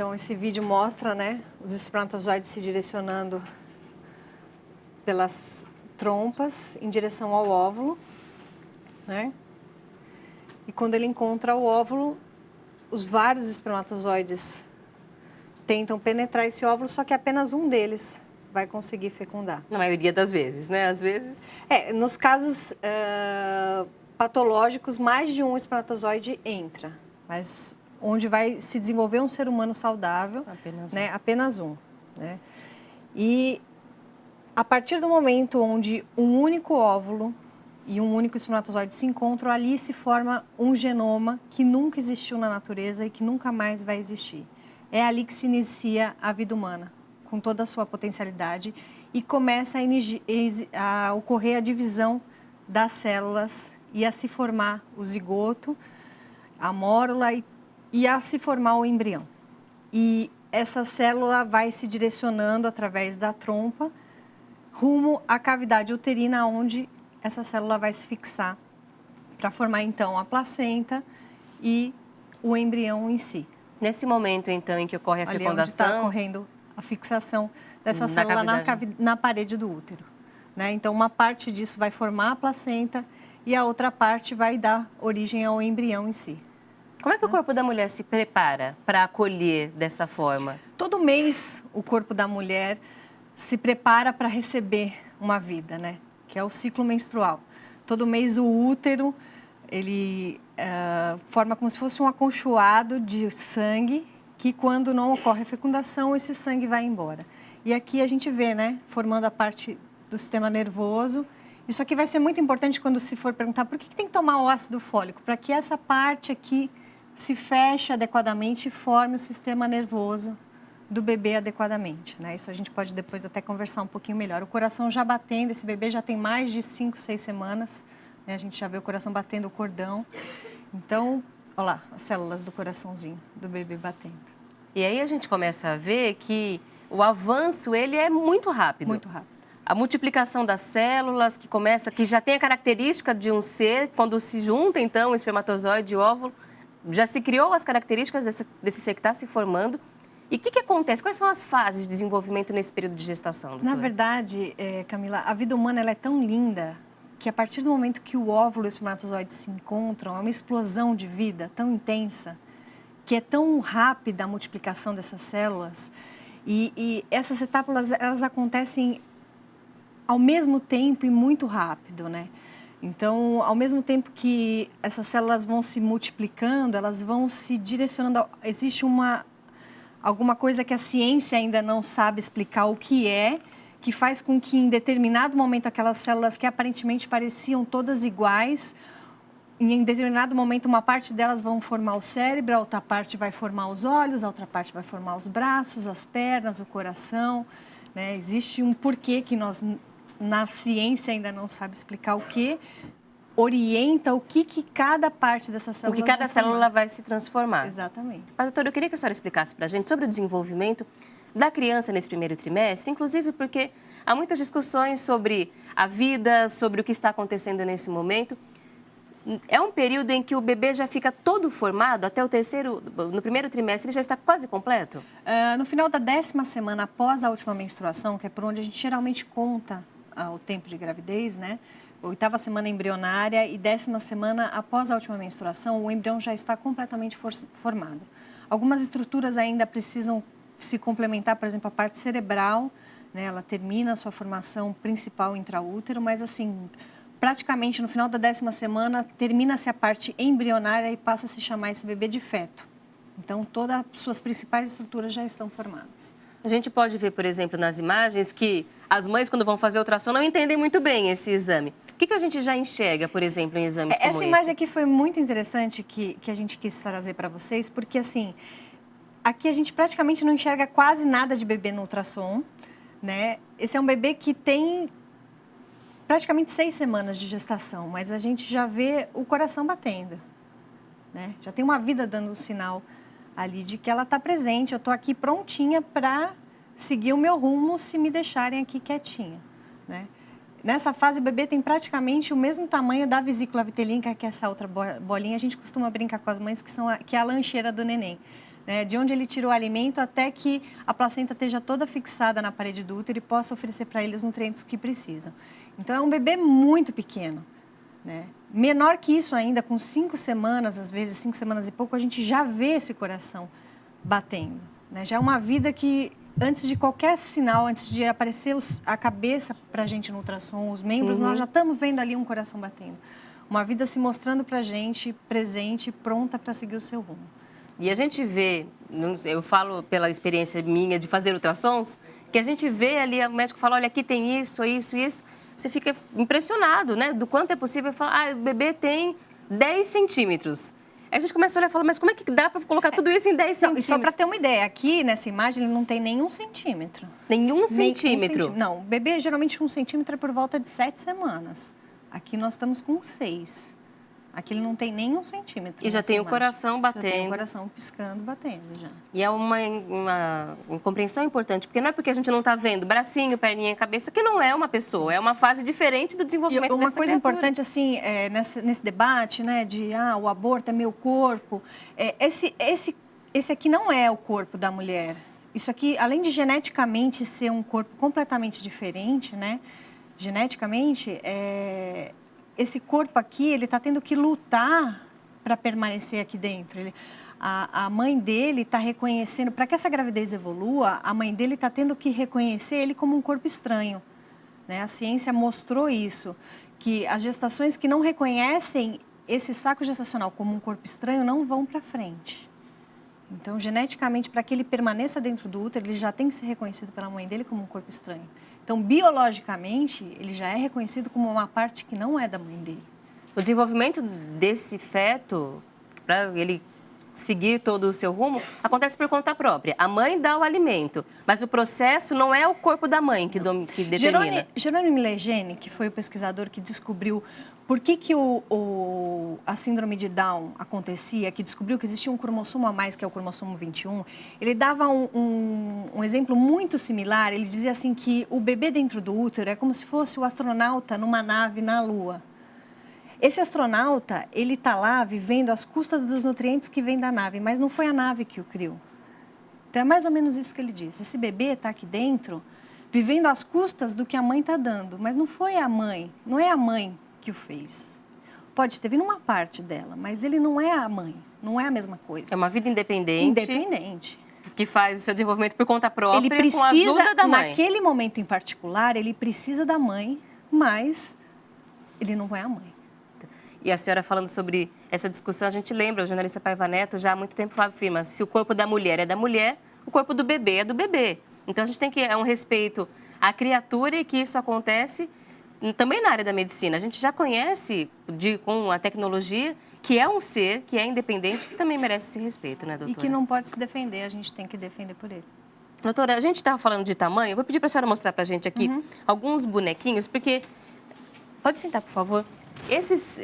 Então, esse vídeo mostra, né, os espermatozoides se direcionando pelas trompas em direção ao óvulo, né? E quando ele encontra o óvulo, os vários espermatozoides tentam penetrar esse óvulo, só que apenas um deles vai conseguir fecundar. Na maioria das vezes, né? Às vezes... Nos casos patológicos, mais de um espermatozoide entra, mas onde vai se desenvolver um ser humano saudável, apenas um. Né? E a partir do momento onde um único óvulo e um único espermatozoide se encontram, ali se forma um genoma que nunca existiu na natureza e que nunca mais vai existir. É ali que se inicia a vida humana, com toda a sua potencialidade, e começa a ocorrer a divisão das células e a se formar o zigoto, a mórula e a se formar o embrião. E essa célula vai se direcionando através da trompa rumo à cavidade uterina, onde essa célula vai se fixar para formar, então, a placenta e o embrião em si. Nesse momento, então, em que ocorre a fecundação... Ali está ocorrendo a fixação dessa célula na parede do útero. Né? Então, uma parte disso vai formar a placenta e a outra parte vai dar origem ao embrião em si. Como é que o corpo da mulher se prepara para acolher dessa forma? Todo mês, o corpo da mulher se prepara para receber uma vida, né? Que é o ciclo menstrual. Todo mês o útero, ele forma como se fosse um acolchoado de sangue, que quando não ocorre a fecundação, esse sangue vai embora. E aqui a gente vê, né, formando a parte do sistema nervoso. Isso aqui vai ser muito importante quando se for perguntar por que tem que tomar o ácido fólico? Para que essa parte aqui se feche adequadamente e forme o sistema nervoso do bebê adequadamente, né? Isso a gente pode depois até conversar um pouquinho melhor. O coração já batendo, esse bebê já tem mais de 5, 6 semanas, né? A gente já vê o coração batendo, o cordão. Então, olha lá, as células do coraçãozinho do bebê batendo. E aí a gente começa a ver que o avanço, ele é muito rápido. Muito rápido. A multiplicação das células, que já tem a característica de um ser, quando se junta, então, o espermatozoide e o óvulo, já se criou as características desse ser que está se formando. E o que acontece? Quais são as fases de desenvolvimento nesse período de gestação, doutora? Na verdade, Camila, a vida humana ela é tão linda que a partir do momento que o óvulo e o espermatozoide se encontram, é uma explosão de vida tão intensa, que é tão rápida a multiplicação dessas células. E essas etapas, elas acontecem ao mesmo tempo e muito rápido, né? Então, ao mesmo tempo que essas células vão se multiplicando, elas vão se direcionando. Existe alguma coisa que a ciência ainda não sabe explicar o que é, que faz com que em determinado momento aquelas células que aparentemente pareciam todas iguais, em determinado momento uma parte delas vão formar o cérebro, a outra parte vai formar os olhos, a outra parte vai formar os braços, as pernas, o coração, né? Existe um porquê que nós, na ciência, ainda não sabe explicar o que orienta o que cada parte dessa célula... O que cada célula vai se transformar. Exatamente. Mas, doutora, eu queria que a senhora explicasse para a gente sobre o desenvolvimento da criança nesse primeiro trimestre, inclusive porque há muitas discussões sobre a vida, sobre o que está acontecendo nesse momento. É um período em que o bebê já fica todo formado, até no primeiro trimestre ele já está quase completo? No final da 10ª semana após a última menstruação, que é por onde a gente geralmente conta o tempo de gravidez, né? 8ª semana embrionária e 10ª semana após a última menstruação, o embrião já está completamente formado. Algumas estruturas ainda precisam se complementar, por exemplo, a parte cerebral, né? Ela termina a sua formação principal intraútero, mas assim, praticamente no final da 10ª semana termina-se a parte embrionária e passa a se chamar esse bebê de feto. Então, todas as suas principais estruturas já estão formadas. A gente pode ver, por exemplo, nas imagens que as mães, quando vão fazer ultrassom, não entendem muito bem esse exame. O que a gente já enxerga, por exemplo, em exames como esse? Essa imagem aqui foi muito interessante que a gente quis trazer para vocês, porque assim, aqui a gente praticamente não enxerga quase nada de bebê no ultrassom, né? Esse é um bebê que tem praticamente 6 semanas de gestação, mas a gente já vê o coração batendo, né? Já tem uma vida dando um sinal ali de que ela está presente, eu estou aqui prontinha para seguir o meu rumo se me deixarem aqui quietinha, né? Nessa fase, o bebê tem praticamente o mesmo tamanho da vesícula vitelínica, que é essa outra bolinha. A gente costuma brincar com as mães que é a lancheira do neném. né? De onde ele tirou o alimento até que a placenta esteja toda fixada na parede do útero e possa oferecer para ele os nutrientes que precisam. Então, é um bebê muito pequeno, né? Menor que isso ainda, com 5 semanas, às vezes 5 semanas e pouco, a gente já vê esse coração batendo, né? Já é uma vida que, antes de qualquer sinal, antes de aparecer a cabeça para a gente no ultrassom, os membros, nós já estamos vendo ali um coração batendo. Uma vida se mostrando para a gente, presente, pronta para seguir o seu rumo. E a gente vê, eu falo pela experiência minha de fazer ultrassons, que a gente vê ali, o médico fala, olha, aqui tem isso, isso, isso. Você fica impressionado, né, do quanto é possível. Falar, o bebê tem 10 centímetros. Aí a gente começa a olhar e fala, mas como é que dá para colocar tudo isso em 10 centímetros? E só para ter uma ideia, aqui nessa imagem ele não tem nenhum centímetro. Nenhum centímetro? Não, o bebê geralmente 1 centímetro é por volta de 7 semanas. Aqui nós estamos com 6. Aqui ele não tem nem 1 centímetro. E já tem o coração batendo. Já tem o coração piscando, batendo já. E é uma compreensão importante, porque não é porque a gente não está vendo bracinho, perninha, cabeça, que não é uma pessoa, é uma fase diferente do desenvolvimento dessa criatura. Uma coisa importante, assim, nesse debate, né, de o aborto é meu corpo, esse aqui não é o corpo da mulher. Isso aqui, além de geneticamente ser um corpo completamente diferente, né, geneticamente, esse corpo aqui, ele está tendo que lutar para permanecer aqui dentro. A mãe dele está reconhecendo, para que essa gravidez evolua, a mãe dele está tendo que reconhecer ele como um corpo estranho, né? A ciência mostrou isso, que as gestações que não reconhecem esse saco gestacional como um corpo estranho não vão para frente. Então, geneticamente, para que ele permaneça dentro do útero, ele já tem que ser reconhecido pela mãe dele como um corpo estranho. Então, biologicamente, ele já é reconhecido como uma parte que não é da mãe dele. O desenvolvimento desse feto, para ele seguir todo o seu rumo, acontece por conta própria. A mãe dá o alimento, mas o processo não é o corpo da mãe que determina. Jerônimo Legene, que foi o pesquisador que descobriu por que a síndrome de Down acontecia, que descobriu que existia um cromossomo a mais, que é o cromossomo 21, ele dava um exemplo muito similar. Ele dizia assim que o bebê dentro do útero é como se fosse o astronauta numa nave na Lua. Esse astronauta, ele está lá vivendo às custas dos nutrientes que vêm da nave, mas não foi a nave que o criou. Então, é mais ou menos isso que ele diz. Esse bebê está aqui dentro, vivendo às custas do que a mãe está dando, mas não foi a mãe, não é a mãe que o fez. Pode ter vindo uma parte dela, mas ele não é a mãe, não é a mesma coisa. É uma vida independente. Independente. Que faz o seu desenvolvimento por conta própria, ele precisa, com a ajuda da mãe. Naquele momento em particular, ele precisa da mãe, mas ele não é a mãe. E a senhora falando sobre essa discussão, a gente lembra, o jornalista Paiva Neto já há muito tempo afirma, se o corpo da mulher é da mulher, o corpo do bebê é do bebê. Então a gente tem que um respeito à criatura e que isso acontece também na área da medicina. A gente já conhece com a tecnologia que é um ser, que é independente, que também merece esse respeito, né, doutora? E que não pode se defender, a gente tem que defender por ele. Doutora, a gente estava falando de tamanho, eu vou pedir para a senhora mostrar para a gente aqui alguns bonequinhos, porque... Pode sentar, por favor. Esses,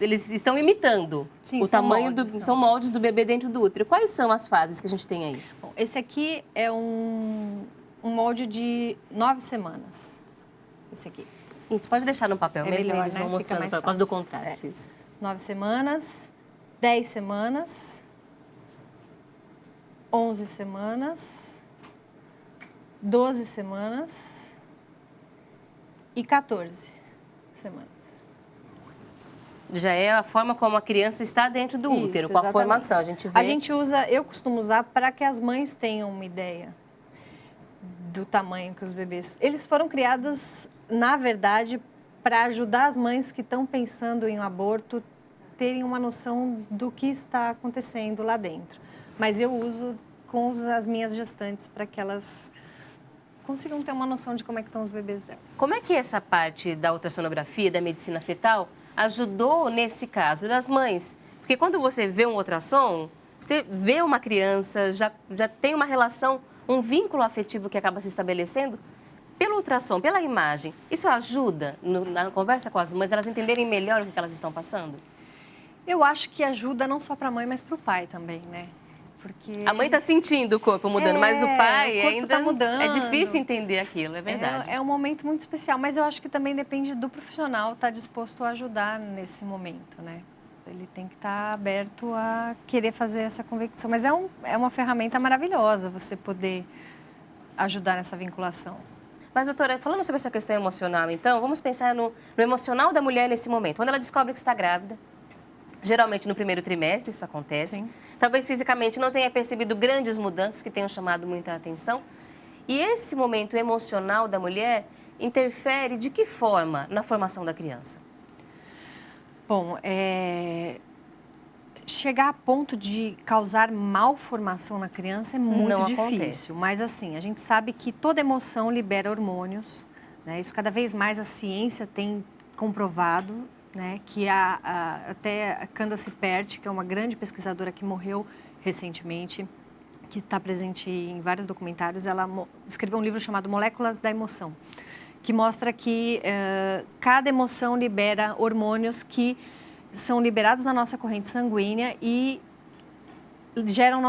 eles estão imitando o tamanho são moldes do bebê dentro do útero. Quais são as fases que a gente tem aí? Bom, esse aqui é um molde de 9 semanas. Esse aqui. Isso, pode deixar no papel mesmo, melhor, eles vão né? mostrando por causa do contraste. 9 semanas, 10 semanas, 11 semanas, 12 semanas e 14 semanas. Já é a forma como a criança está dentro do útero, Isso, com a formação. A gente vê... Eu costumo usar para que as mães tenham uma ideia do tamanho que os bebês... Eles foram criados, na verdade, para ajudar as mães que estão pensando em um aborto terem uma noção do que está acontecendo lá dentro. Mas eu uso com as minhas gestantes para que elas consigam ter uma noção de como é que estão os bebês delas. Como é que essa parte da ultrassonografia, da medicina fetal, ajudou nesse caso das mães? Porque quando você vê um ultrassom, você vê uma criança, já tem uma relação, um vínculo afetivo que acaba se estabelecendo pelo ultrassom, pela imagem. Isso ajuda na conversa com as mães, elas entenderem melhor o que elas estão passando? Eu acho que ajuda não só para a mãe, mas para o pai também, né? Porque a mãe está sentindo o corpo mudando, mas o pai ainda tá mudando. É difícil entender aquilo, é verdade. É um momento muito especial, mas eu acho que também depende do profissional estar disposto a ajudar nesse momento, né? Ele tem que estar aberto a querer fazer essa convicção. Mas é uma ferramenta maravilhosa você poder ajudar nessa vinculação. Mas, doutora, falando sobre essa questão emocional, então, vamos pensar no emocional da mulher nesse momento. Quando ela descobre que está grávida, geralmente no primeiro trimestre isso acontece. Sim. Talvez fisicamente não tenha percebido grandes mudanças que tenham chamado muita atenção. E esse momento emocional da mulher interfere de que forma na formação da criança? Bom, chegar a ponto de causar malformação na criança é muito Não difícil. acontece. Mas assim, a gente sabe que toda emoção libera hormônios, né? Isso cada vez mais a ciência tem comprovado, né? Que até a Candace Pert, que é uma grande pesquisadora que morreu recentemente, que está presente em vários documentários, ela escreveu um livro chamado Moléculas da Emoção, que mostra que cada emoção libera hormônios que são liberados na nossa corrente sanguínea e levam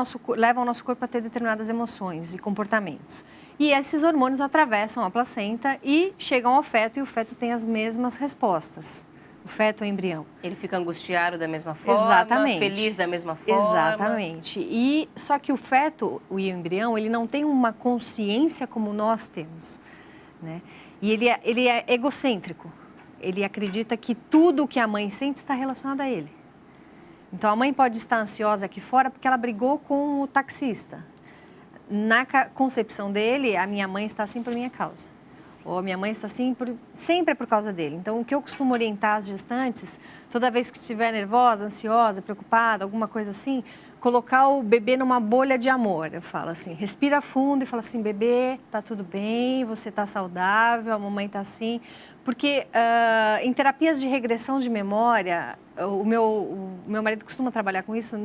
o nosso corpo a ter determinadas emoções e comportamentos. E esses hormônios atravessam a placenta e chegam ao feto, e o feto tem as mesmas respostas. O feto, o embrião. Ele fica angustiado da mesma forma, Exatamente. feliz da mesma forma. Exatamente. E só que o feto, o embrião, ele não tem uma consciência como nós temos, né? E ele é egocêntrico. Ele acredita que tudo o que a mãe sente está relacionado a ele. Então, a mãe pode estar ansiosa aqui fora porque ela brigou com o taxista. Na concepção dele, a minha mãe está assim por minha causa. Ou a minha mãe está assim, sempre é por causa dele. Então, o que eu costumo orientar as gestantes, toda vez que estiver nervosa, ansiosa, preocupada, alguma coisa assim, colocar o bebê numa bolha de amor. Eu falo assim, respira fundo e fala assim, bebê, tá tudo bem, você tá saudável, a mamãe tá assim. Porque em terapias de regressão de memória, o meu marido costuma trabalhar com isso,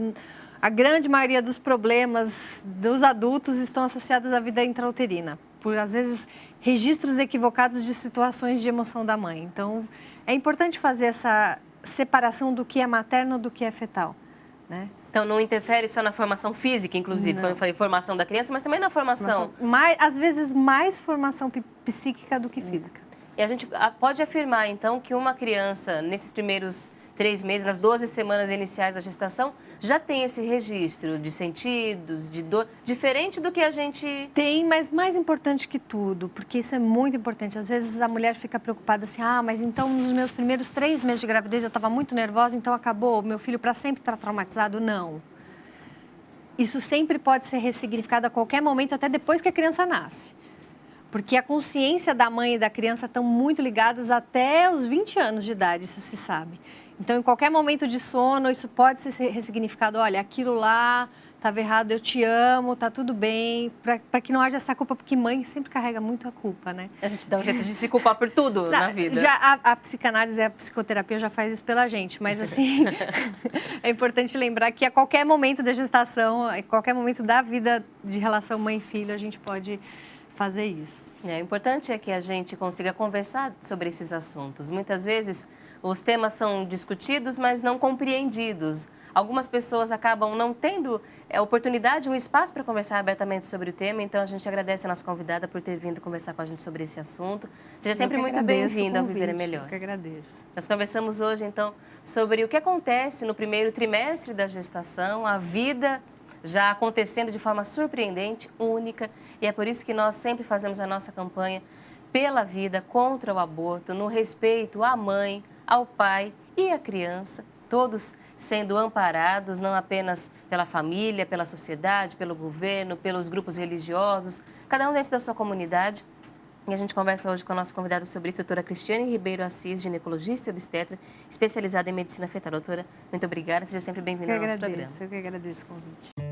a grande maioria dos problemas dos adultos estão associados à vida intrauterina, por, às vezes, registros equivocados de situações de emoção da mãe. Então, é importante fazer essa separação do que é materno do que é fetal, né? Então, não interfere só na formação física, inclusive, quando eu falei formação da criança, mas também na formação. Às vezes, mais formação psíquica do que física. E a gente pode afirmar, então, que uma criança, nesses primeiros 3 meses, nas 12 semanas iniciais da gestação, já tem esse registro de sentidos, de dor, diferente do que a gente... Tem, mas mais importante que tudo, porque isso é muito importante. Às vezes a mulher fica preocupada assim, mas então nos meus primeiros 3 meses de gravidez eu estava muito nervosa, então acabou, meu filho para sempre está traumatizado. Não. Isso sempre pode ser ressignificado a qualquer momento, até depois que a criança nasce. Porque a consciência da mãe e da criança estão muito ligadas até os 20 anos de idade, isso se sabe. Então, em qualquer momento de sono, isso pode ser ressignificado. Olha, aquilo lá estava errado, eu te amo, tá tudo bem. Para que não haja essa culpa, porque mãe sempre carrega muito a culpa, né? A gente dá um jeito de se culpar por tudo na vida. Já a psicanálise e a psicoterapia já faz isso pela gente, mas assim, é importante lembrar que a qualquer momento da gestação, a qualquer momento da vida de relação mãe e filho, a gente pode fazer isso. O importante é que a gente consiga conversar sobre esses assuntos. Muitas vezes os temas são discutidos, mas não compreendidos. Algumas pessoas acabam não tendo oportunidade, um espaço para conversar abertamente sobre o tema, então a gente agradece a nossa convidada por ter vindo conversar com a gente sobre esse assunto. Seja sempre muito bem-vinda ao Viver é Melhor. Eu que agradeço. Nós conversamos hoje, então, sobre o que acontece no primeiro trimestre da gestação, a vida já acontecendo de forma surpreendente, única, e é por isso que nós sempre fazemos a nossa campanha pela vida, contra o aborto, no respeito à mãe, ao pai e à criança, todos sendo amparados não apenas pela família, pela sociedade, pelo governo, pelos grupos religiosos, cada um dentro da sua comunidade. E a gente conversa hoje com a nossa convidada sobre isso, doutora Cristiane Ribeiro Assis, ginecologista e obstetra, especializada em medicina fetal. Doutora, muito obrigada, seja sempre bem-vinda ao nosso programa. Eu que agradeço o convite.